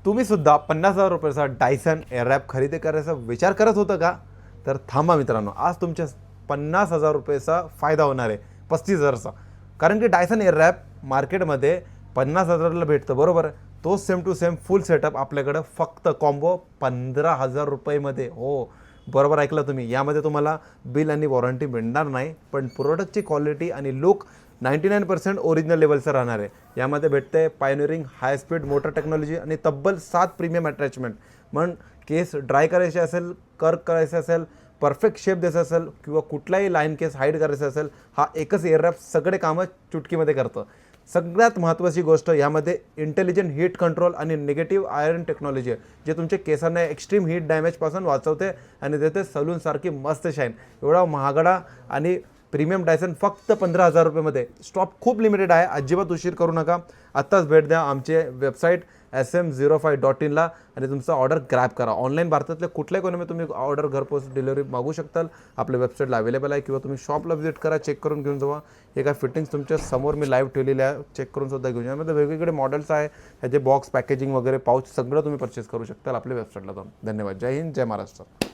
तुम्हीसुद्धा 50,000 रुपयाचा डायसन एअररॅप खरेदी करायचा विचार करत होता का? तर थांबा मित्रांनो, आज तुमच्या 50,000 रुपयाचा फायदा होणार आहे, 35,000चा. कारण की डायसन एअररॅप मार्केटमध्ये 50,000ला भेटतं, बरोबर. तो same to same full setup आपल्याकडं फक्त कॉम्बो 15,000 रुपयेमध्ये. हो, बरोबर ऐकलं तुम्ही. यामध्ये तुम्हाला बिल आणि वॉरंटी मिळणार नाही, पण प्रोडक्टची क्वालिटी आणि लुक 99% ओरिजिनल लेवलचं राहणार आहे. यामध्ये भेटते pioneering high speed motor technology आणि तब्बल 7 प्रीमियम अटॅचमेंट. मग केस ड्राय करायचे असेल, कर्क करायचे असेल, परफेक्ट शेप द्यायचा असेल किंवा कुठलाही लाईन केस हाईड करायचं असेल, हा एकच एअररॅप सगळे कामं चुटकीमध्ये करतं. सगळ्यात महत्त्वाची गोष्ट यामध्ये इंटेलिजंट हीट कंट्रोल आणि निगेटिव्ह आयर्न टेक्नॉलॉजी आहे, जे तुमच्या केसांना एक्स्ट्रीम हीट डॅमेजपासून वाचवते आणि देते सलूनसारखी मस्त शाईन. एवढा महागडा आणि प्रीमियम डायसन फक्त 15,000 रुपयेमध्ये. स्टॉक खूप लिमिटेड आहे, अजिबात उशीर करू नका. आत्ताच भेट द्या आमचे वेबसाईट SM05.in आणि तुमचा ऑर्डर ग्रॅब करा. ऑनलाईन भारतातल्या कुठल्याही कोणामध्ये तुम्ही ऑर्डर घरपोच डिलिव्हरी मागू शकताल. आपल्या वेबसाईटला अवेलेबल आहे किंवा तुम्ही शॉपला व्हिजिट करा, चेक करून घेऊन जावा. हे काय फिटिंग्स तुमच्या समोर मी लाईव्ह ठेवलेले आहे, चेक करून सुद्धा घेऊन. यामध्ये वेगवेगळे मॉडेल्स आहे, ह्याचे बॉक्स पॅकेजिंग वगैरे पाऊच सगळं तुम्ही परचेस करू शकताल आपल्या वेबसाईटला जाऊन. धन्यवाद. जय हिंद, जय महाराष्ट्र.